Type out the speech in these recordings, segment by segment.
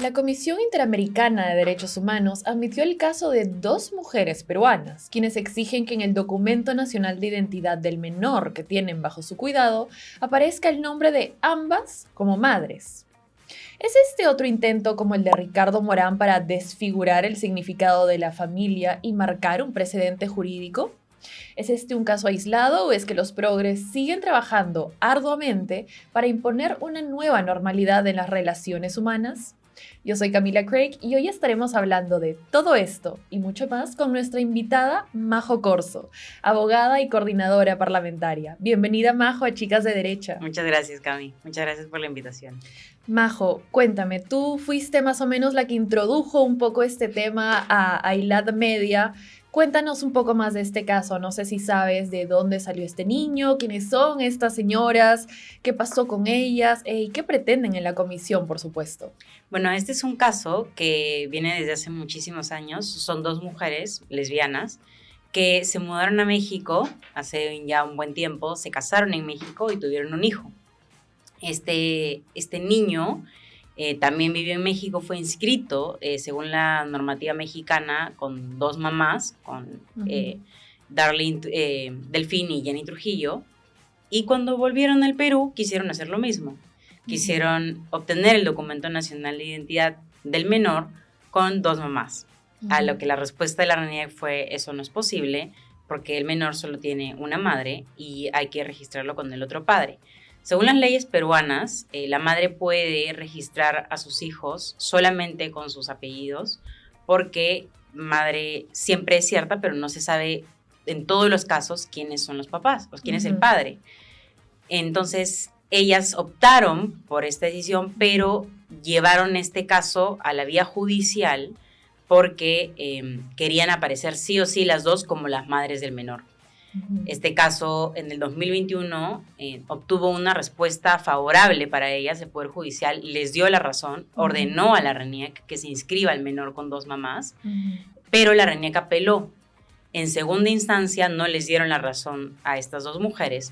La Comisión Interamericana de Derechos Humanos admitió el caso de dos mujeres peruanas, quienes exigen que en el documento nacional de identidad del menor que tienen bajo su cuidado aparezca el nombre de ambas como madres. ¿Es este otro intento como el de Ricardo Morán para desfigurar el significado de la familia y marcar un precedente jurídico? ¿Es este un caso aislado o es que los progres siguen trabajando arduamente para imponer una nueva normalidad en las relaciones humanas? Yo soy Camila Craig y hoy estaremos hablando de todo esto y mucho más con nuestra invitada Majo Corzo, abogada y coordinadora parlamentaria. Bienvenida, Majo, a Chicas de Derecha. Muchas gracias, Cami. Muchas gracias por la invitación. Majo, cuéntame, tú fuiste más o menos la que introdujo un poco este tema a ILAD Media. Cuéntanos un poco más de este caso. No sé si sabes de dónde salió este niño, quiénes son estas señoras, qué pasó con ellas y qué pretenden en la comisión, por supuesto. Bueno, este es un caso que viene desde hace muchísimos años. Son dos mujeres lesbianas que se mudaron a México hace ya un buen tiempo, se casaron en México y tuvieron un hijo. Este niño también vivió en México, fue inscrito según la normativa mexicana con dos mamás, con Delfín y Jenny Trujillo, y cuando volvieron al Perú quisieron hacer lo mismo. Quisieron obtener el documento nacional de identidad del menor con dos mamás, a lo que la respuesta de la RENIEC fue: eso no es posible porque el menor solo tiene una madre y hay que registrarlo con el otro padre. Según las leyes peruanas, la madre puede registrar a sus hijos solamente con sus apellidos, porque madre siempre es cierta, pero no se sabe en todos los casos quiénes son los papás o quién es el padre. Entonces, ellas optaron por esta decisión, pero llevaron este caso a la vía judicial porque querían aparecer sí o sí las dos como las madres del menor. Este caso en el 2021 obtuvo una respuesta favorable para ellas. El Poder Judicial les dio la razón, ordenó a la RENIEC que se inscriba al menor con dos mamás, pero la RENIEC apeló. En segunda instancia no les dieron la razón a estas dos mujeres.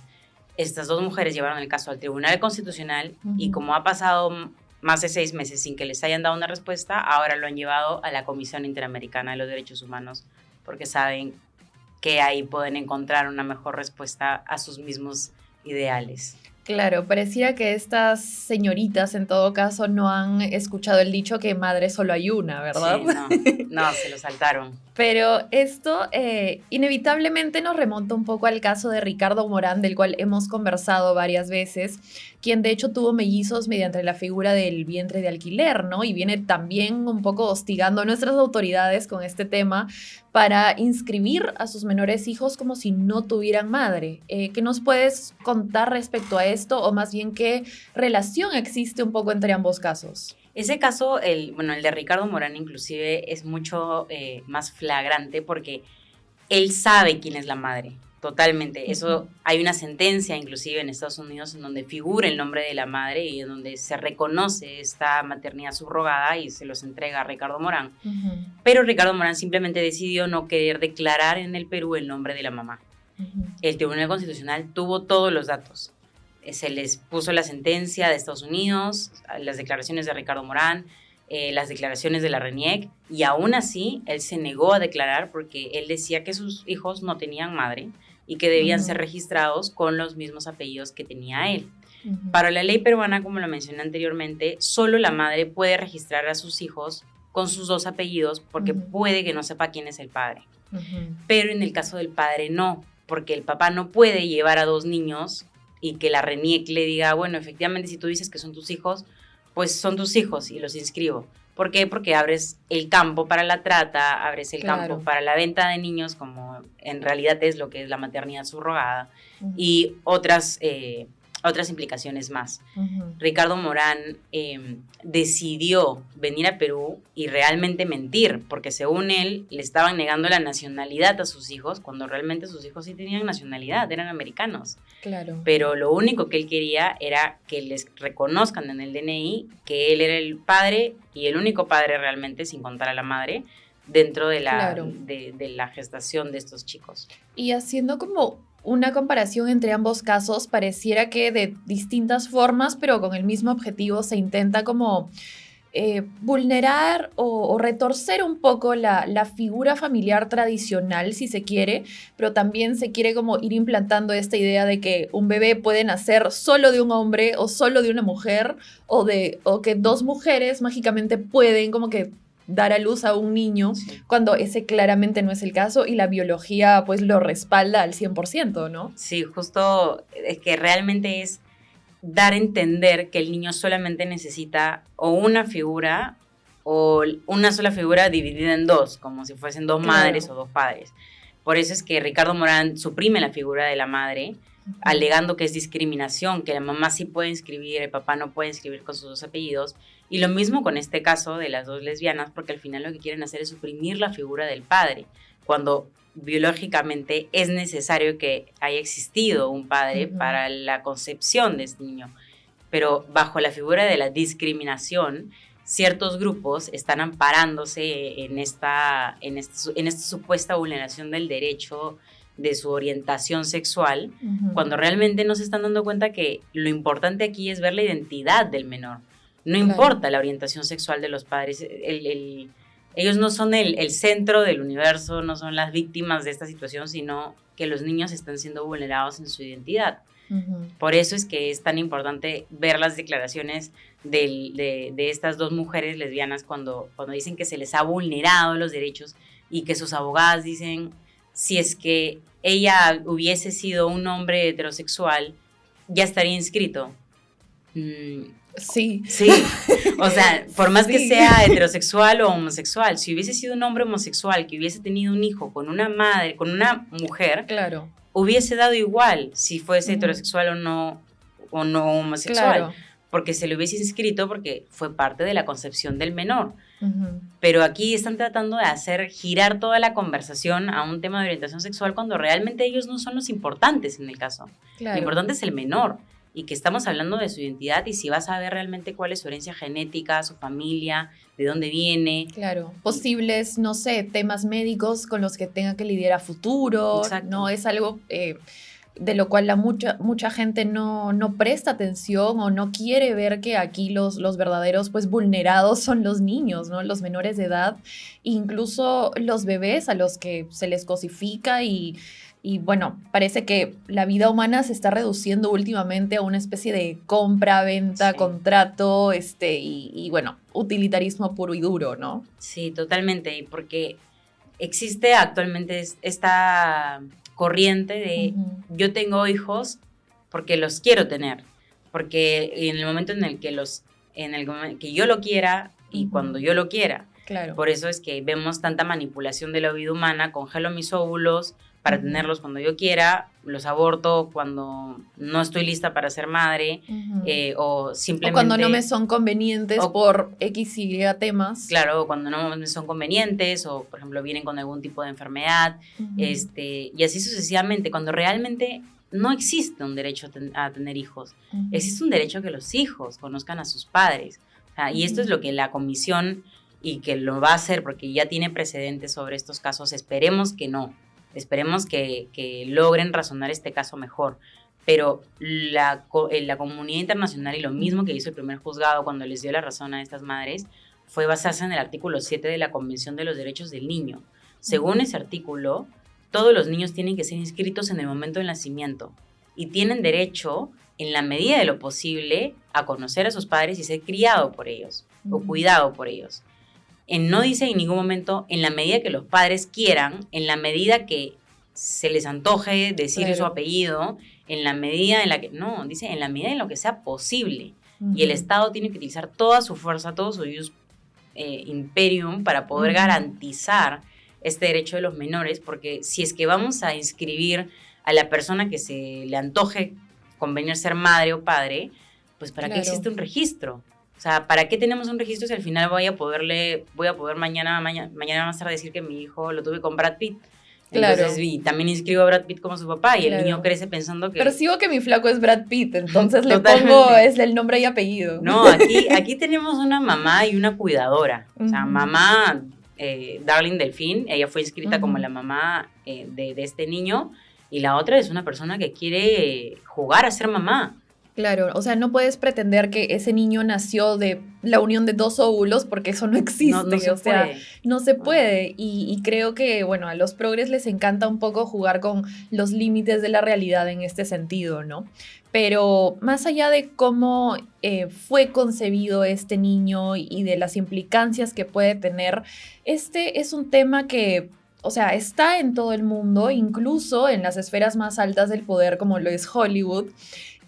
Estas dos mujeres llevaron el caso al Tribunal Constitucional y como ha pasado más de 6 meses sin que les hayan dado una respuesta, ahora lo han llevado a la Comisión Interamericana de los Derechos Humanos porque saben que ahí pueden encontrar una mejor respuesta a sus mismos ideales. Claro, pareciera que estas señoritas en todo caso no han escuchado el dicho que madre solo hay una, ¿verdad? Sí, no, se lo saltaron. Pero esto inevitablemente nos remonta un poco al caso de Ricardo Morán, del cual hemos conversado varias veces, quien de hecho tuvo mellizos mediante la figura del vientre de alquiler, ¿no? Y viene también un poco hostigando a nuestras autoridades con este tema para inscribir a sus menores hijos como si no tuvieran madre. ¿Qué nos puedes contar respecto a esto? O más bien, ¿qué relación existe un poco entre ambos casos? Ese caso, el de Ricardo Morán inclusive es mucho más flagrante porque él sabe quién es la madre, totalmente. Eso, hay una sentencia inclusive en Estados Unidos en donde figura el nombre de la madre y en donde se reconoce esta maternidad subrogada y se los entrega a Ricardo Morán. Pero Ricardo Morán simplemente decidió no querer declarar en el Perú el nombre de la mamá. El Tribunal Constitucional tuvo todos los datos. Se les puso la sentencia de Estados Unidos, las declaraciones de Ricardo Morán, las declaraciones de la RENIEC, y aún así él se negó a declarar porque él decía que sus hijos no tenían madre y que debían ser registrados con los mismos apellidos que tenía él. Para la ley peruana, como lo mencioné anteriormente, solo la madre puede registrar a sus hijos con sus dos apellidos porque puede que no sepa quién es el padre. Pero en el caso del padre no, porque el papá no puede llevar a dos niños y que la RENIEC le diga: bueno, efectivamente, si tú dices que son tus hijos, pues son tus hijos y los inscribo. ¿Por qué? Porque abres el campo para la trata, abres el campo para la venta de niños, como en realidad es lo que es la maternidad subrogada, y otras implicaciones más. Ricardo Morán decidió venir a Perú y realmente mentir, porque según él le estaban negando la nacionalidad a sus hijos, cuando realmente sus hijos sí tenían nacionalidad, eran americanos. Claro. Pero lo único que él quería era que les reconozcan en el DNI que él era el padre y el único padre realmente, sin contar a la madre, dentro de la gestación de estos chicos. Y haciendo como una comparación entre ambos casos, pareciera que de distintas formas, pero con el mismo objetivo, se intenta como vulnerar o retorcer un poco la figura familiar tradicional, si se quiere, pero también se quiere como ir implantando esta idea de que un bebé puede nacer solo de un hombre o solo de una mujer, o que dos mujeres mágicamente pueden como que dar a luz a un niño, Sí. cuando ese claramente no es el caso y la biología pues lo respalda al 100%, ¿no? Sí, justo es que realmente es dar a entender que el niño solamente necesita o una figura o una sola figura dividida en dos, como si fuesen dos Claro. madres o dos padres. Por eso es que Ricardo Morán suprime la figura de la madre, alegando que es discriminación, que la mamá sí puede inscribir, el papá no puede inscribir con sus dos apellidos. Y lo mismo con este caso de las dos lesbianas, porque al final lo que quieren hacer es suprimir la figura del padre, cuando biológicamente es necesario que haya existido un padre para la concepción de este niño. Pero bajo la figura de la discriminación, ciertos grupos están amparándose en esta supuesta vulneración del derecho de su orientación sexual, cuando realmente no se están dando cuenta que lo importante aquí es ver la identidad del menor. No importa la orientación sexual de los padres, ellos no son el centro del universo, no son las víctimas de esta situación, sino que los niños están siendo vulnerados en su identidad. Por eso es que es tan importante ver las declaraciones de estas dos mujeres lesbianas cuando dicen que se les ha vulnerado los derechos y que sus abogadas dicen, si es que ella hubiese sido un hombre heterosexual, ya estaría inscrito. Sí. Sí, o sea, por más que sea heterosexual o homosexual, si hubiese sido un hombre homosexual que hubiese tenido un hijo con una madre, con una mujer, claro, hubiese dado igual si fuese heterosexual o no homosexual, claro, porque se le hubiese inscrito porque fue parte de la concepción del menor. Pero aquí están tratando de hacer girar toda la conversación a un tema de orientación sexual cuando realmente ellos no son los importantes en el caso. claro. Lo importante es el menor y que estamos hablando de su identidad y si vas a ver realmente cuál es su herencia genética, su familia, de dónde viene. Claro, posibles, no sé, temas médicos con los que tenga que lidiar a futuro. Exacto. No es algo de lo cual mucha gente no presta atención o no quiere ver que aquí los verdaderos pues vulnerados son los niños, ¿no? Los menores de edad, incluso los bebés a los que se les cosifica y bueno, parece que la vida humana se está reduciendo últimamente a una especie de compra, venta, Sí. contrato, y bueno, utilitarismo puro y duro, ¿no? Sí, totalmente, y porque existe actualmente esta corriente de yo tengo hijos porque los quiero tener, porque en el momento en el que yo lo quiera y cuando yo lo quiera. Claro. Por eso es que vemos tanta manipulación de la vida humana, congelo mis óvulos para tenerlos cuando yo quiera, los aborto cuando no estoy lista para ser madre, o simplemente... O cuando no me son convenientes por X y Y temas. Claro, cuando no me son convenientes, o por ejemplo vienen con algún tipo de enfermedad, y así sucesivamente, cuando realmente no existe un derecho a tener hijos, existe un derecho a que los hijos conozcan a sus padres. O sea, y esto es lo que la comisión, y que lo va a hacer porque ya tiene precedentes sobre estos casos, esperemos que no. Esperemos que logren razonar este caso mejor. Pero la comunidad internacional, y lo mismo que hizo el primer juzgado cuando les dio la razón a estas madres, fue basarse en el artículo 7 de la Convención de los Derechos del Niño. Según ese artículo, todos los niños tienen que ser inscritos en el momento del nacimiento y tienen derecho, en la medida de lo posible, a conocer a sus padres y ser criado por ellos o cuidado por ellos. No dice en ningún momento, en la medida que los padres quieran, en la medida que se les antoje decir su apellido, en la medida en la que, no, dice en la medida en lo que sea posible. Y el Estado tiene que utilizar toda su fuerza, todo su ius imperium para poder garantizar este derecho de los menores, porque si es que vamos a inscribir a la persona que se le antoje convenir ser madre o padre, pues ¿para qué existe un registro? O sea, ¿para qué tenemos un registro si al final voy a poder mañana más tarde decir que mi hijo lo tuve con Brad Pitt? Entonces, y también inscribo a Brad Pitt como su papá y el niño crece pensando que... Percibo que mi flaco es Brad Pitt, entonces le pongo es el nombre y apellido. No, aquí tenemos una mamá y una cuidadora. O sea, mamá, Darling Delfín, ella fue inscrita como la mamá de este niño, y la otra es una persona que quiere jugar a ser mamá. Claro, o sea, no puedes pretender que ese niño nació de la unión de dos óvulos porque eso no No, no existe, se o sea, puede. no se Bueno, puede. Y creo que, bueno, a los progres les encanta un poco jugar con los límites de la realidad en este sentido, ¿no? Pero más allá de cómo fue concebido este niño y de las implicancias que puede tener, este es un tema que... O sea, está en todo el mundo, incluso en las esferas más altas del poder, como lo es Hollywood.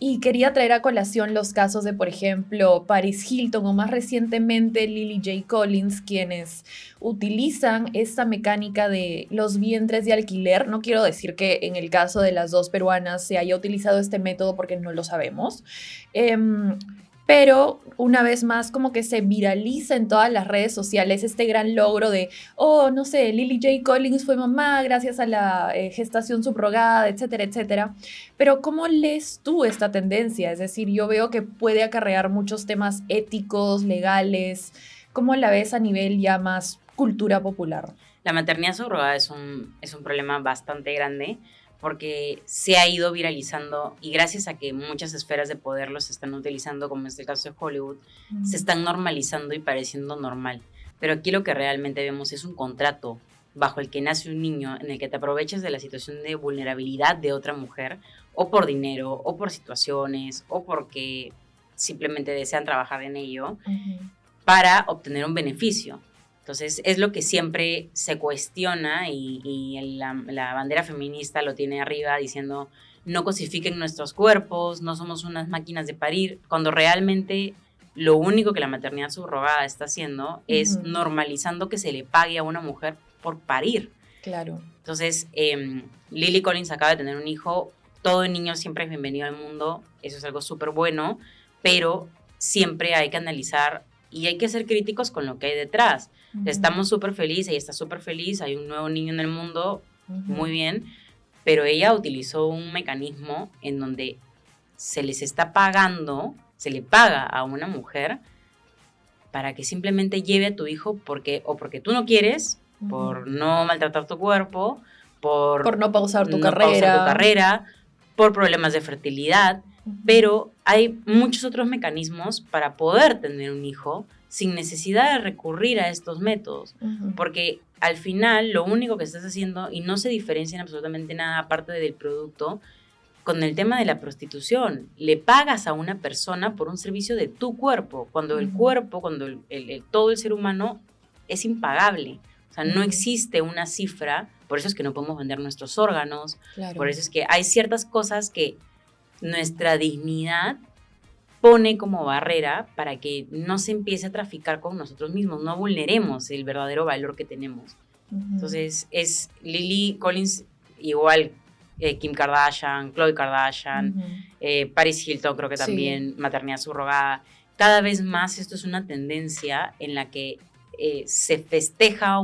Y quería traer a colación los casos de, por ejemplo, Paris Hilton o más recientemente Lily J. Collins, quienes utilizan esta mecánica de los vientres de alquiler. No quiero decir que en el caso de las dos peruanas se haya utilizado este método porque no lo sabemos. Em, pero una vez más como que se viraliza en todas las redes sociales este gran logro de, oh, no sé, Lily J. Collins fue mamá gracias a la gestación subrogada, etcétera, etcétera. Pero ¿cómo lees tú esta tendencia? Es decir, yo veo que puede acarrear muchos temas éticos, legales. ¿Cómo la ves a nivel ya más cultura popular? la maternidad subrogada es un problema bastante grande porque se ha ido viralizando y gracias a que muchas esferas de poder los están utilizando, como es el caso de Hollywood, se Mm. están normalizando y pareciendo normal. Pero aquí lo que realmente vemos es un contrato bajo el que nace un niño en el que te aprovechas de la situación de vulnerabilidad de otra mujer, o por dinero, o por situaciones, o porque simplemente desean trabajar en ello, Ujú. para obtener un beneficio. Entonces, es lo que siempre se cuestiona la bandera feminista lo tiene arriba diciendo no cosifiquen nuestros cuerpos, no somos unas máquinas de parir, cuando realmente lo único que la maternidad subrogada está haciendo es Ujú. normalizando que se le pague a una mujer por parir. Claro. Entonces, Lily Collins acaba de tener un hijo, todo niño siempre es bienvenido al mundo, eso es algo súper bueno, pero siempre hay que analizar y hay que ser críticos con lo que hay detrás. Ujú. Estamos súper felices, ella está súper feliz, hay un nuevo niño en el mundo, muy Ujú. bien, pero ella utilizó un mecanismo en donde se les está pagando, se le paga a una mujer para que simplemente lleve a tu hijo porque o porque tú no quieres, Ujú. por no maltratar tu cuerpo, por Por no pausar tu no pausar tu carrera. carrera, por problemas de fertilidad, Ujú. pero hay muchos otros mecanismos para poder tener un hijo sin necesidad de recurrir a estos métodos, Ujú. porque al final lo único que estás haciendo y no se diferencia en absolutamente nada aparte del producto con el tema de la prostitución. Le pagas a una persona por un servicio de tu cuerpo, cuando el Ujú. cuerpo, cuando todo el ser humano es impagable. O sea, no Ujú. existe una cifra, por eso es que no podemos vender nuestros órganos, por Claro. eso es que hay ciertas cosas que nuestra dignidad pone como barrera para que no se empiece a traficar con nosotros mismos, no vulneremos el verdadero valor que tenemos. Ujú. Entonces, es Lily Collins igual, Kim Kardashian, Khloe Kardashian, Ujú. Paris Hilton creo que Sí. también, maternidad subrogada. Cada vez más esto es una tendencia en la que se festeja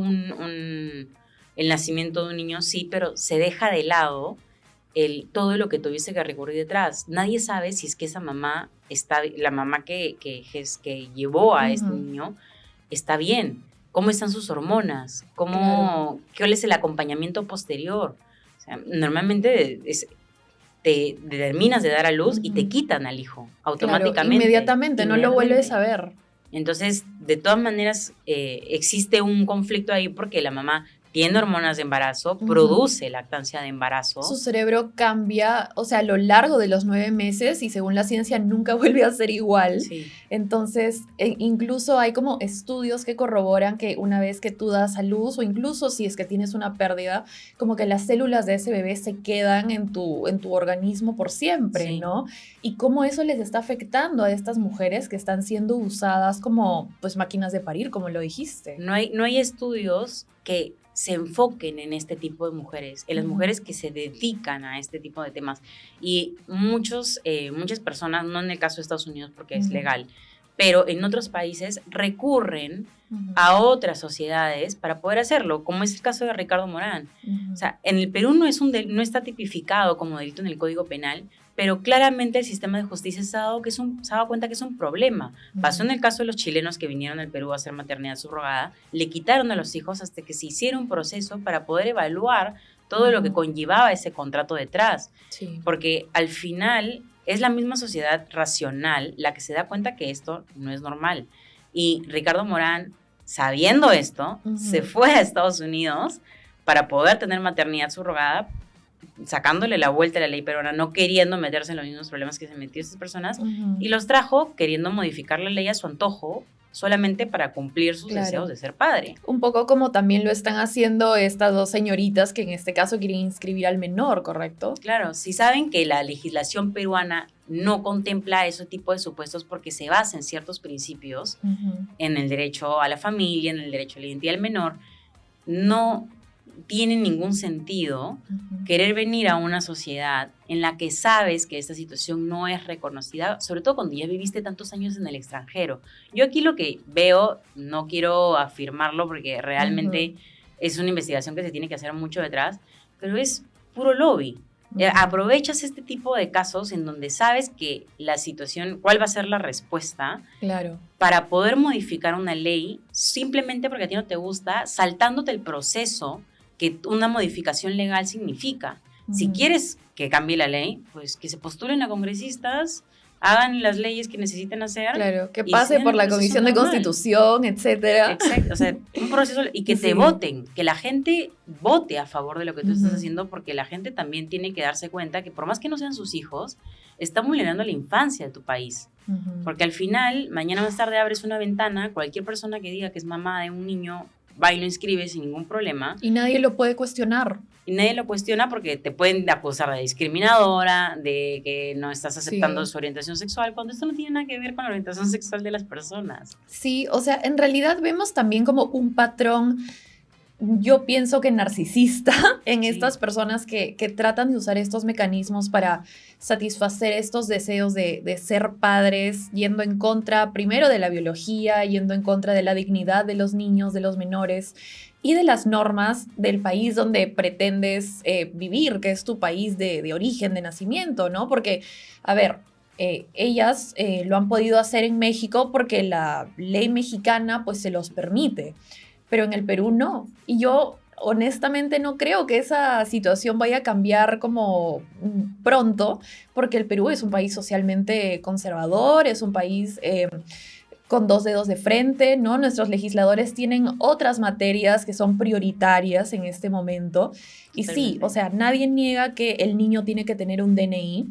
el nacimiento de un niño, sí, pero se deja de lado todo lo que tuviese que recurrir detrás. Nadie sabe si es que esa mamá está, la mamá que llevó a este Ujú. niño está bien, cómo están sus hormonas, Claro. cuál es el acompañamiento posterior. O sea, normalmente te terminas de dar a luz y te Ujú. quitan al hijo Claro, automáticamente, inmediatamente, no lo vuelves inmediatamente. a ver. Entonces, de todas maneras, existe un conflicto ahí porque la mamá tiene hormonas de embarazo, Ujú. produce lactancia de Su embarazo. cerebro cambia, o sea, a lo largo de los 9 meses y según la ciencia nunca vuelve a ser igual. Sí, Entonces, incluso hay como estudios que corroboran que una vez que tú das a luz o incluso si es que tienes una pérdida, como que las células de ese bebé se quedan en tu organismo por siempre, sí. ¿no? Y cómo eso les está afectando a estas mujeres que están siendo usadas como, pues, máquinas de parir, como lo dijiste. No hay estudios que se enfoquen en este tipo de mujeres, en las Ujú. mujeres que se dedican a este tipo de temas. Y muchas personas, no en el caso de Estados Unidos porque es Ujú. legal, pero en otros países recurren Ujú. a otras sociedades para poder hacerlo, como es el caso de Ricardo Morán. O Ujú. sea, en el Perú no está tipificado como delito en el Código Penal, pero claramente el sistema de justicia se ha dado cuenta que es un problema. Pasó Ujú. en el caso de los chilenos que vinieron al Perú a hacer maternidad subrogada, le quitaron a los hijos hasta que se hiciera un proceso para poder evaluar todo lo que conllevaba ese contrato detrás. Sí. Porque al final es la misma sociedad racional la que se da cuenta que esto no es normal. Y Ricardo Morán, sabiendo esto, se fue a Estados Unidos para poder tener maternidad subrogada, sacándole la vuelta a la ley peruana, no queriendo meterse en los mismos problemas que se metió estas personas, y los trajo queriendo modificar la ley a su antojo, solamente para cumplir sus deseos de ser padre. Un poco como también lo están haciendo estas dos señoritas que en este caso quieren inscribir al menor, ¿correcto? Claro, si saben que la legislación peruana no contempla ese tipo de supuestos porque se basa en ciertos principios, en el derecho a la familia, en el derecho a la identidad del menor, no tiene ningún sentido querer venir a una sociedad en la que sabes que esta situación no es reconocida, sobre todo cuando ya viviste tantos años en el extranjero. Yo aquí lo que veo, no quiero afirmarlo porque realmente es una investigación que se tiene que hacer mucho detrás, pero es puro lobby. Aprovechas este tipo de casos en donde sabes que la situación, cuál va a ser la respuesta, para poder modificar una ley simplemente porque a ti no te gusta, saltándote el proceso que una modificación legal significa. Si quieres que cambie la ley, pues que se postulen a congresistas, hagan las leyes que necesiten hacer. Claro, que pase por la Comisión de Constitución, etcétera. Exacto, o sea, un proceso, y que te voten, que la gente vote a favor de lo que tú estás haciendo, porque la gente también tiene que darse cuenta que por más que no sean sus hijos, están vulnerando la infancia de tu país. Porque al final, mañana más tarde abres una ventana, cualquier persona que diga que es mamá de un niño va y lo inscribe sin ningún problema. Y nadie lo puede cuestionar. Y nadie lo cuestiona porque te pueden acusar de discriminadora, de que no estás aceptando su orientación sexual, cuando esto no tiene nada que ver con la orientación sexual de las personas. Sí, o sea, en realidad vemos también como un patrón, yo pienso que narcisista, en estas personas que tratan de usar estos mecanismos para satisfacer estos deseos de ser padres, yendo en contra primero de la biología, yendo en contra de la dignidad de los niños, de los menores y de las normas del país donde pretendes vivir, que es tu país de origen, de nacimiento, ¿no? Porque, a ver, ellas lo han podido hacer en México porque la ley mexicana pues se los permite, pero en el Perú no. Y yo honestamente no creo que esa situación vaya a cambiar como pronto, porque el Perú es un país socialmente conservador, es un país con dos dedos de frente, ¿no? Nuestros legisladores tienen otras materias que son prioritarias en este momento. Y sí, o sea, nadie niega que el niño tiene que tener un DNI,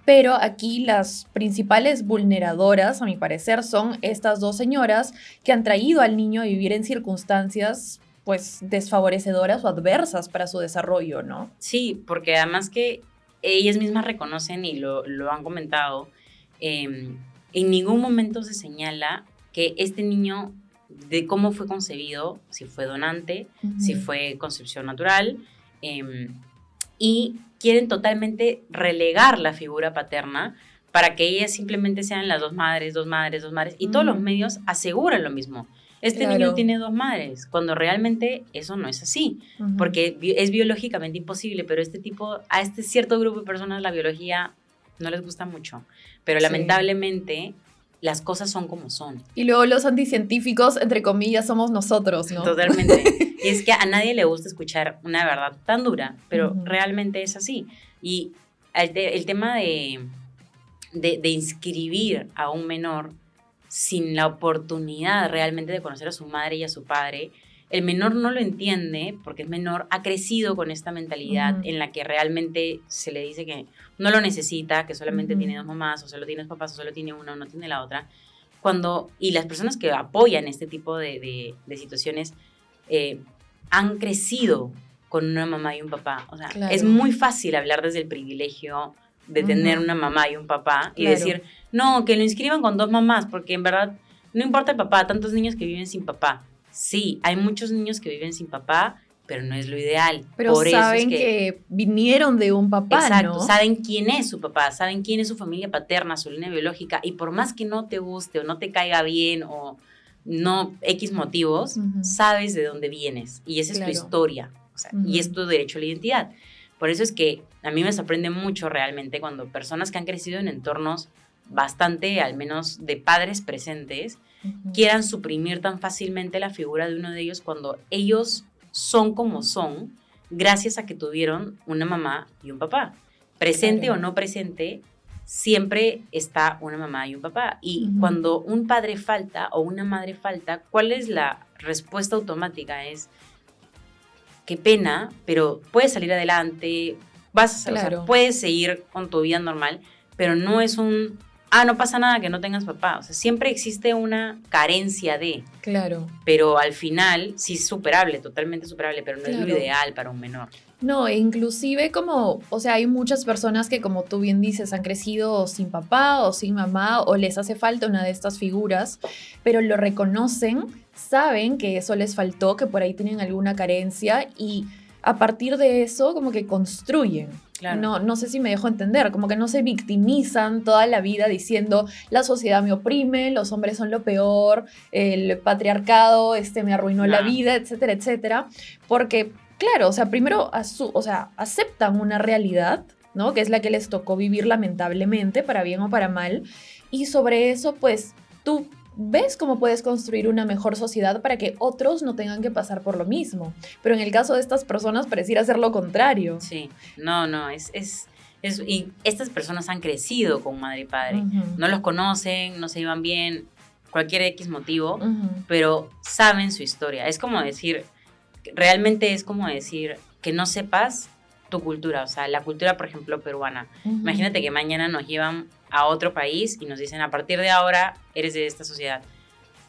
pero aquí las principales vulneradoras, a mi parecer, son estas dos señoras que han traído al niño a vivir en circunstancias pues desfavorecedoras o adversas para su desarrollo, ¿no? Sí, porque además que ellas mismas reconocen y lo han comentado, en ningún momento se señala que este niño, de cómo fue concebido, si fue donante, si fue concepción natural, y quieren totalmente relegar la figura paterna para que ellas simplemente sean las dos madres, y todos los medios aseguran lo mismo. Este niño tiene dos madres, cuando realmente eso no es así, porque es biológicamente imposible, pero a este cierto grupo de personas la biología no les gusta mucho, pero lamentablemente las cosas son como son. Y luego los anticientíficos, entre comillas, somos nosotros, ¿no? Totalmente. Y es que a nadie le gusta escuchar una verdad tan dura, pero realmente es así. Y el tema de inscribir a un menor sin la oportunidad realmente de conocer a su madre y a su padre, el menor no lo entiende porque el menor ha crecido con esta mentalidad en la que realmente se le dice que no lo necesita, que solamente tiene dos mamás, o solo tiene dos papás, o solo tiene una, o no tiene la otra. Y las personas que apoyan este tipo de situaciones han crecido con una mamá y un papá. O sea, es muy fácil hablar desde el privilegio de tener una mamá y un papá y decir, no, que lo inscriban con dos mamás, porque en verdad no importa el papá, tantos niños que viven sin papá. Sí, hay muchos niños que viven sin papá, pero no es lo ideal. Pero por saben eso es que vinieron de un papá, exacto, ¿no? Saben quién es su papá, saben quién es su familia paterna, su línea biológica, y por más que no te guste o no te caiga bien o no X motivos, sabes de dónde vienes y esa es tu historia, o sea, y es tu derecho a la identidad. Por eso es que a mí me sorprende mucho realmente cuando personas que han crecido en entornos bastante, al menos de padres presentes, quieran suprimir tan fácilmente la figura de uno de ellos cuando ellos son como son, gracias a que tuvieron una mamá y un papá. Presente o no presente, siempre está una mamá y un papá. Y cuando un padre falta o una madre falta, ¿cuál es la respuesta automática? Es, qué pena, pero puedes salir adelante, vas a, o sea, puedes seguir con tu vida normal, pero no es un, no pasa nada que no tengas papá. O sea, siempre existe una carencia de. Claro. Pero al final sí es superable, totalmente superable, pero no es lo ideal para un menor. No, inclusive como, o sea, hay muchas personas que, como tú bien dices, han crecido sin papá o sin mamá o les hace falta una de estas figuras, pero lo reconocen, saben que eso les faltó, que por ahí tienen alguna carencia y a partir de eso como que construyen. Claro. No sé si me dejo entender, como que no se victimizan toda la vida diciendo la sociedad me oprime, los hombres son lo peor, el patriarcado me arruinó la vida, etcétera, etcétera, porque claro, o sea, primero aceptan una realidad, ¿no? Que es la que les tocó vivir lamentablemente, para bien o para mal, y sobre eso pues tú ves cómo puedes construir una mejor sociedad para que otros no tengan que pasar por lo mismo. Pero en el caso de estas personas pareciera ser lo contrario. Sí, no, y estas personas han crecido con madre y padre. No los conocen, no se llevan bien, cualquier X motivo, pero saben su historia. Es como decir, realmente es como decir que no sepas tu cultura, o sea, la cultura, por ejemplo, peruana. Imagínate que mañana nos llevan a otro país y nos dicen, a partir de ahora eres de esta sociedad.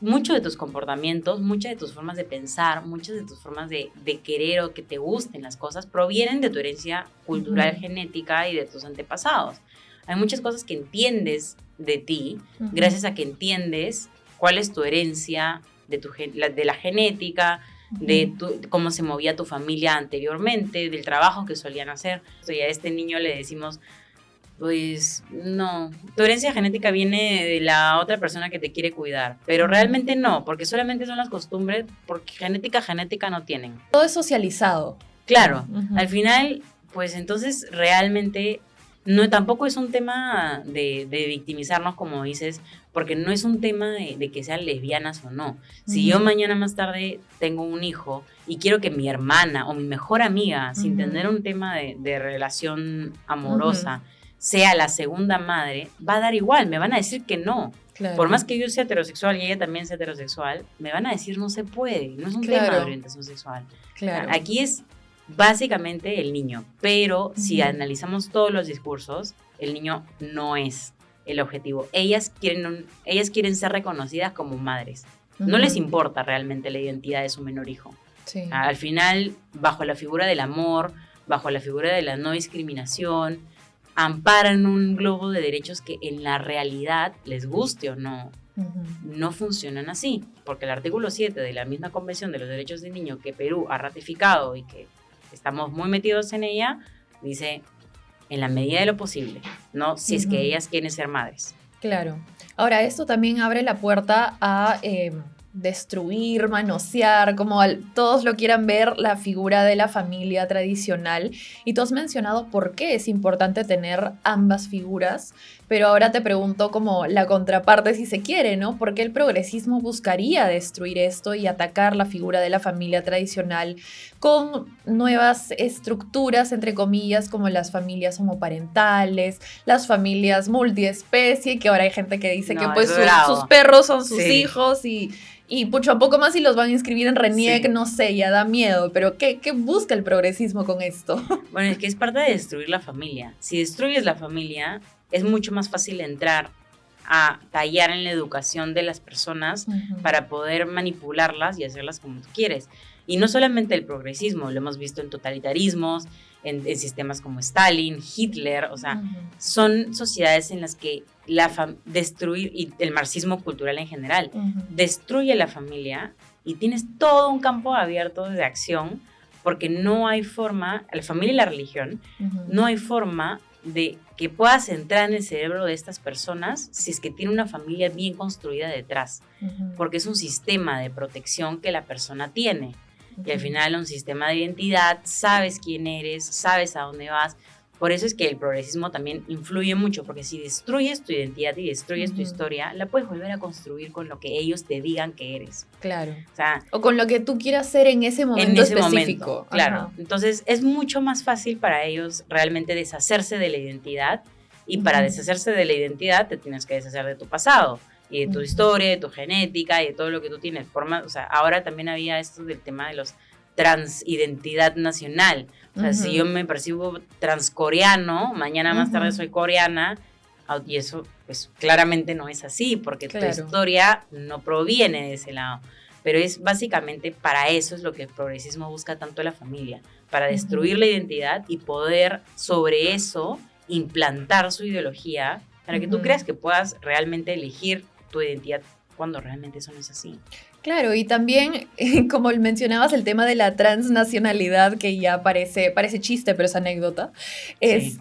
Muchos de tus comportamientos, muchas de tus formas de pensar, muchas de tus formas de querer o que te gusten las cosas provienen de tu herencia cultural, genética y de tus antepasados. Hay muchas cosas que entiendes de ti gracias a que entiendes cuál es tu herencia de la genética, de cómo se movía tu familia anteriormente, del trabajo que solían hacer. Y a este niño le decimos, pues no, tu herencia genética viene de la otra persona que te quiere cuidar, pero realmente no, porque solamente son las costumbres, porque genética no tienen. Todo es socializado. Claro, al final, pues entonces realmente no, tampoco es un tema de victimizarnos, como dices, porque no es un tema de que sean lesbianas o no. Si yo mañana más tarde tengo un hijo y quiero que mi hermana o mi mejor amiga, sin tener un tema de relación amorosa, sea la segunda madre, va a dar igual, me van a decir que no. Claro. Por más que yo sea heterosexual y ella también sea heterosexual, me van a decir no se puede, no es un tema de orientación sexual. Claro. Aquí es básicamente el niño, pero si analizamos todos los discursos, el niño no es el objetivo. Ellas quieren ser reconocidas como madres. No les importa realmente la identidad de su menor hijo. Sí. Al final, bajo la figura del amor, bajo la figura de la no discriminación, amparan un globo de derechos que en la realidad, les guste o no, no funcionan así, porque el artículo 7 de la misma Convención de los Derechos del Niño que Perú ha ratificado y que estamos muy metidos en ella, dice, en la medida de lo posible, ¿no? Si es que ellas quieren ser madres. Claro. Ahora, esto también abre la puerta a destruir, manosear, como todos lo quieran ver, la figura de la familia tradicional. Y tú has mencionado por qué es importante tener ambas figuras, pero ahora te pregunto como la contraparte si se quiere, ¿no? ¿Por qué el progresismo buscaría destruir esto y atacar la figura de la familia tradicional con nuevas estructuras, entre comillas, como las familias homoparentales, las familias multiespecie, que ahora hay gente que dice que pues sus perros son sus hijos y pucho a poco más y los van a inscribir en RENIEC, no sé, ya da miedo, pero ¿qué busca el progresismo con esto? Bueno, es que es parte de destruir la familia. Si destruyes la familia, es mucho más fácil entrar a tallar en la educación de las personas para poder manipularlas y hacerlas como tú quieres. Y no solamente el progresismo, lo hemos visto en totalitarismos, en sistemas como Stalin, Hitler, o sea, son sociedades en las que destruir, y el marxismo cultural en general, destruye la familia y tienes todo un campo abierto de acción, porque no hay forma, la familia y la religión, no hay forma de que puedas entrar en el cerebro de estas personas si es que tiene una familia bien construida detrás, porque es un sistema de protección que la persona tiene. Y al final un sistema de identidad, sabes quién eres, sabes a dónde vas, Por eso es que el progresismo también influye mucho, porque si destruyes tu identidad y destruyes tu historia, la puedes volver a construir con lo que ellos te digan que eres. Claro. O sea, o con lo que tú quieras ser en ese momento específico. Claro. Ajá. Entonces es mucho más fácil para ellos realmente deshacerse de la identidad, y para deshacerse de la identidad te tienes que deshacer de tu pasado y de tu historia, de tu genética y de todo lo que tú tienes. O sea, ahora también había esto del tema de los transidentidad nacional. O sea, si yo me percibo transcoreano, mañana más tarde soy coreana, y eso pues claramente no es así, porque tu historia no proviene de ese lado. Pero es básicamente para eso es lo que el progresismo busca tanto la familia, para destruir la identidad y poder sobre eso implantar su ideología para que tú creas que puedas realmente elegir tu identidad cuando realmente eso no es así. Claro, y también, como mencionabas, el tema de la transnacionalidad, que ya parece chiste, pero es anécdota. Sí.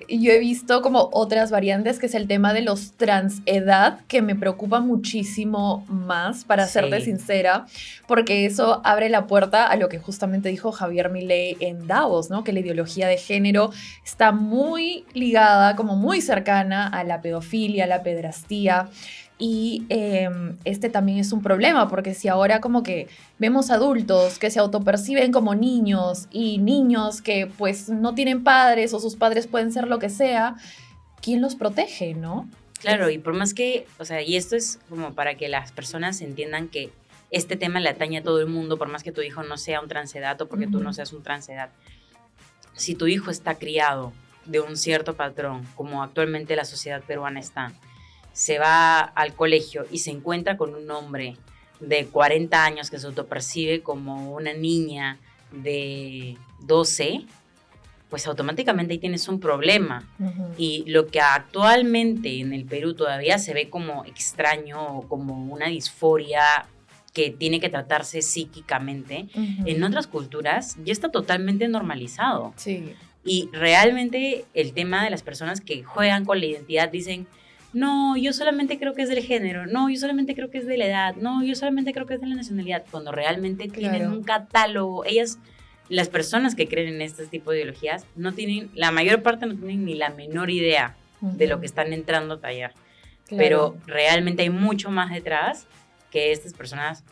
Yo he visto como otras variantes, que es el tema de los transedad, que me preocupa muchísimo más, para serte sincera, porque eso abre la puerta a lo que justamente dijo Javier Milei en Davos, ¿no? Que la ideología de género está muy ligada, como muy cercana a la pedofilia, a la pedrastía. Y también es un problema, porque si ahora como que vemos adultos que se autoperciben como niños, y niños que pues no tienen padres, o sus padres pueden ser lo que sea, ¿quién los protege, no? Claro, y por más que, o sea, y esto es como para que las personas entiendan que este tema le atañe a todo el mundo, por más que tu hijo no sea un transedad o porque tú no seas un transedad. Si tu hijo está criado de un cierto patrón, como actualmente la sociedad peruana está, se va al colegio y se encuentra con un hombre de 40 años que se autopercibe como una niña de 12, pues automáticamente ahí tienes un problema. Y lo que actualmente en el Perú todavía se ve como extraño o como una disforia que tiene que tratarse psíquicamente, en otras culturas ya está totalmente normalizado. Sí. Y realmente el tema de las personas que juegan con la identidad dicen: no, yo solamente creo que es del género, no, yo solamente creo que es de la edad, no, yo solamente creo que es de la nacionalidad, cuando realmente tienen un catálogo. Las personas que creen en este tipo de ideologías, la mayor parte no tienen ni la menor idea de lo que están entrando a tallar. Claro. Pero realmente hay mucho más detrás, que estas personas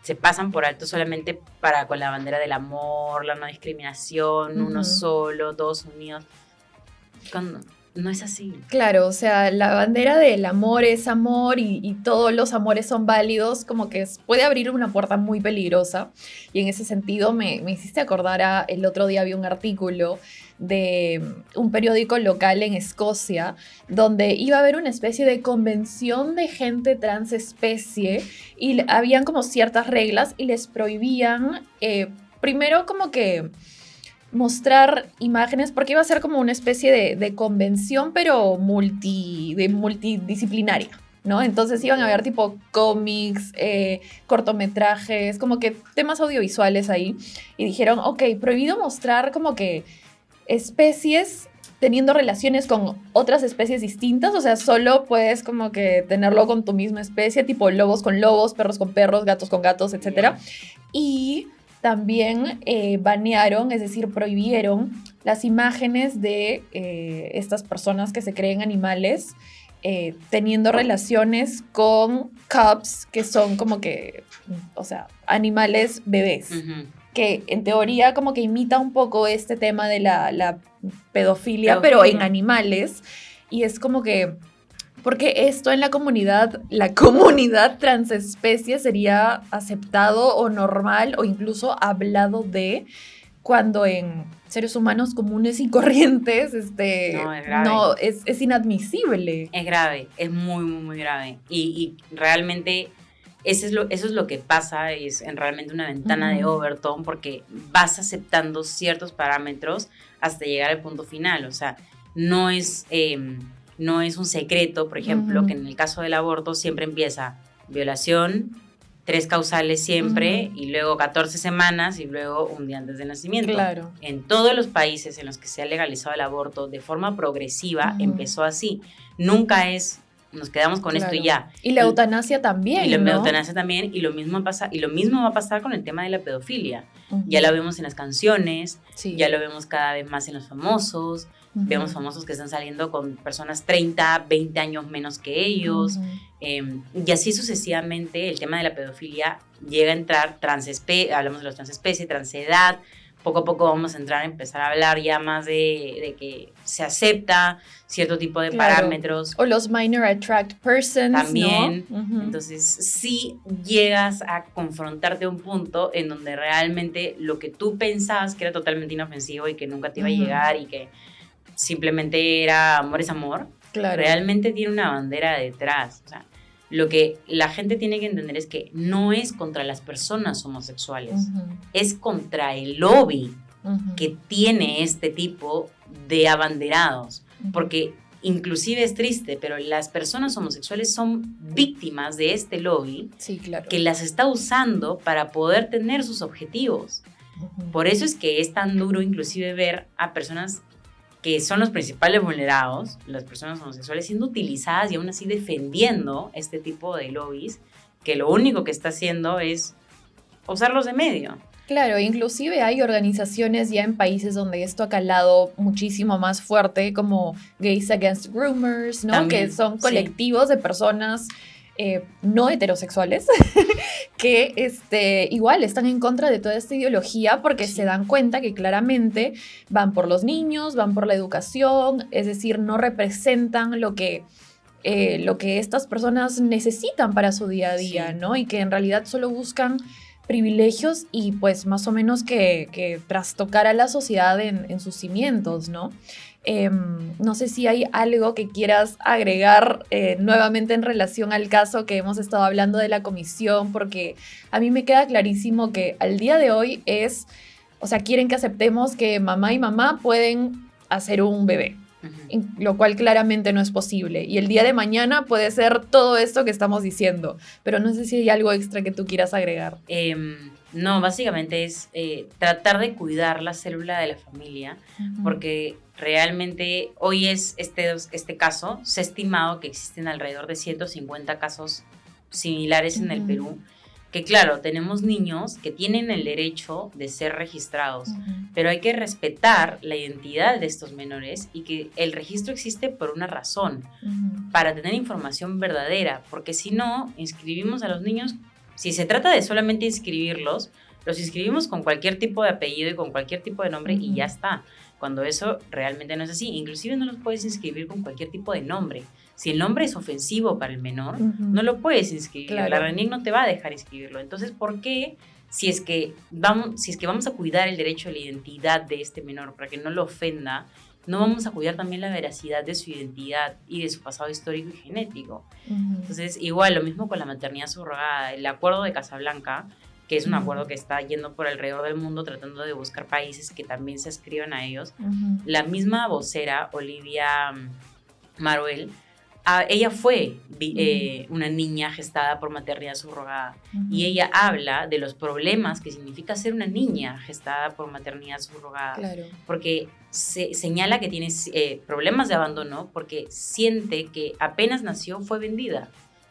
se pasan por alto solamente con la bandera del amor, la no discriminación, uno solo, todos unidos. No es así. Claro, o sea, la bandera del amor es amor, y todos los amores son válidos, como que puede abrir una puerta muy peligrosa. Y en ese sentido me hiciste acordar el otro día vi un artículo de un periódico local en Escocia, donde iba a haber una especie de convención de gente transespecie, y habían como ciertas reglas y les prohibían, primero como que mostrar imágenes, porque iba a ser como una especie de convención, pero multidisciplinaria, ¿no? Entonces iban a haber tipo cómics, cortometrajes, como que temas audiovisuales ahí, y dijeron, ok, prohibido mostrar como que especies teniendo relaciones con otras especies distintas, o sea, solo puedes como que tenerlo con tu misma especie, tipo lobos con lobos, perros con perros, gatos con gatos, etc. Y también banearon, es decir, prohibieron las imágenes de estas personas que se creen animales teniendo relaciones con cubs, que son como que, o sea, animales bebés, que en teoría como que imita un poco este tema de la pedofilia, pero en animales, y es como que, porque esto en la comunidad transespecie sería aceptado o normal o incluso hablado de, cuando en seres humanos comunes y corrientes es inadmisible. Es grave, es muy, muy, muy grave. Y realmente eso es lo que pasa, es realmente una ventana de Overton, porque vas aceptando ciertos parámetros hasta llegar al punto final. O sea, no es un secreto, por ejemplo, que en el caso del aborto siempre empieza violación, 3 causales siempre, y luego 14 semanas, y luego un día antes del nacimiento. Claro. En todos los países en los que se ha legalizado el aborto de forma progresiva, empezó así. Nunca es nos quedamos con esto y ya. Y la eutanasia también, y la ¿no? eutanasia también, y lo mismo va a pasar con el tema de la pedofilia. Ya lo vemos en las canciones, ya lo vemos cada vez más en los famosos, vemos famosos que están saliendo con personas 30, 20 años menos que ellos, y así sucesivamente el tema de la pedofilia llega a entrar, hablamos de los transespecie, transedad. Poco a poco vamos a empezar a hablar ya más de que se acepta cierto tipo de parámetros. O los minor attract persons, también, ¿no? Entonces sí llegas a confrontarte a un punto en donde realmente lo que tú pensabas que era totalmente inofensivo y que nunca te iba a llegar y que simplemente era amor es amor, realmente tiene una bandera detrás. O sea, lo que la gente tiene que entender es que no es contra las personas homosexuales, es contra el lobby que tiene este tipo de abanderados, porque inclusive es triste, pero las personas homosexuales son víctimas de este lobby que las está usando para poder tener sus objetivos. Por eso es que es tan duro inclusive ver a personas que son los principales vulnerados, las personas homosexuales, siendo utilizadas y aún así defendiendo este tipo de lobbies, que lo único que está haciendo es usarlos de medio. Claro, inclusive hay organizaciones ya en países donde esto ha calado muchísimo más fuerte, como Gays Against Groomers, ¿no? También, que son colectivos de personas no heterosexuales que igual están en contra de toda esta ideología porque se dan cuenta que claramente van por los niños, van por la educación, es decir, no representan lo que estas personas necesitan para su día a día, ¿no? Y que en realidad solo buscan privilegios y pues más o menos que trastocar a la sociedad en sus cimientos, ¿no? No sé si hay algo que quieras agregar nuevamente en relación al caso que hemos estado hablando de la comisión, porque a mí me queda clarísimo que al día de hoy quieren que aceptemos que mamá y mamá pueden hacer un bebé, lo cual claramente no es posible. Y el día de mañana puede ser todo esto que estamos diciendo, pero no sé si hay algo extra que tú quieras agregar. No, básicamente es tratar de cuidar la célula de la familia, porque realmente hoy es este caso, se ha estimado que existen alrededor de 150 casos similares en el Perú, que claro, tenemos niños que tienen el derecho de ser registrados, pero hay que respetar la identidad de estos menores y que el registro existe por una razón, para tener información verdadera, porque si no, inscribimos a los niños. Si se trata de solamente inscribirlos, los inscribimos con cualquier tipo de apellido y con cualquier tipo de nombre y ya está. Cuando eso realmente no es así. Inclusive no los puedes inscribir con cualquier tipo de nombre. Si el nombre es ofensivo para el menor, no lo puedes inscribir. Claro. La RENIEC no te va a dejar inscribirlo. Entonces, ¿por qué? Si es que vamos a cuidar el derecho a la identidad de este menor para que no lo ofenda, no vamos a cuidar también la veracidad de su identidad y de su pasado histórico y genético. Entonces, igual, lo mismo con la maternidad subrogada. El acuerdo de Casablanca, que es un acuerdo que está yendo por alrededor del mundo tratando de buscar países que también se adscriban a ellos. La misma vocera, Olivia Maruel, ella fue una niña gestada por maternidad subrogada y ella habla de los problemas que significa ser una niña gestada por maternidad subrogada, porque se señala que tiene problemas de abandono porque siente que apenas nació fue vendida,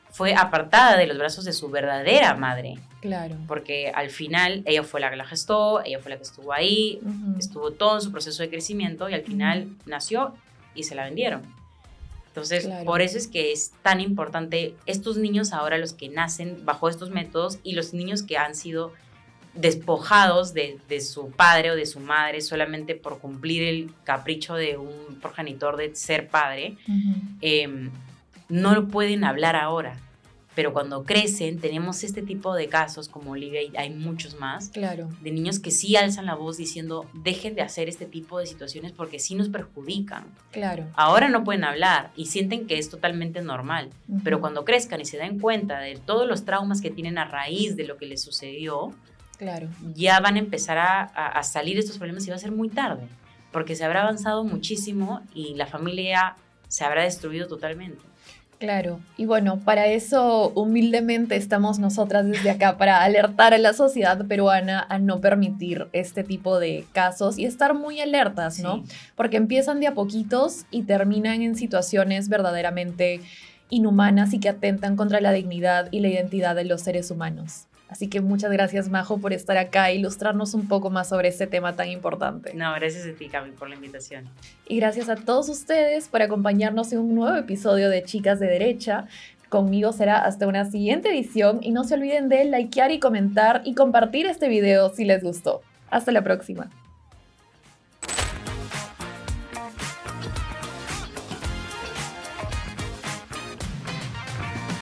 fue apartada de los brazos de su verdadera madre, porque al final ella fue la que la gestó, ella fue la que estuvo ahí, estuvo todo en su proceso de crecimiento y al final nació y se la vendieron. Entonces, por eso es que es tan importante estos niños ahora, los que nacen bajo estos métodos y los niños que han sido despojados de su padre o de su madre solamente por cumplir el capricho de un progenitor de ser padre, no lo pueden hablar ahora. Pero cuando crecen, tenemos este tipo de casos como Olivia y hay muchos más, de niños que sí alzan la voz diciendo dejen de hacer este tipo de situaciones porque sí nos perjudican. Ahora no pueden hablar y sienten que es totalmente normal, pero cuando crezcan y se den cuenta de todos los traumas que tienen a raíz de lo que les sucedió, ya van a empezar a salir estos problemas y va a ser muy tarde, porque se habrá avanzado muchísimo y la familia se habrá destruido totalmente. Claro, y bueno, para eso humildemente estamos nosotras desde acá, para alertar a la sociedad peruana a no permitir este tipo de casos y estar muy alertas, ¿no? Porque empiezan de a poquitos y terminan en situaciones verdaderamente inhumanas y que atentan contra la dignidad y la identidad de los seres humanos. Así que muchas gracias, Majo, por estar acá e ilustrarnos un poco más sobre este tema tan importante. No, gracias a ti, Cami, por la invitación. Y gracias a todos ustedes por acompañarnos en un nuevo episodio de Chicas de Derecha. Conmigo será hasta una siguiente edición y no se olviden de likear y comentar y compartir este video si les gustó. Hasta la próxima.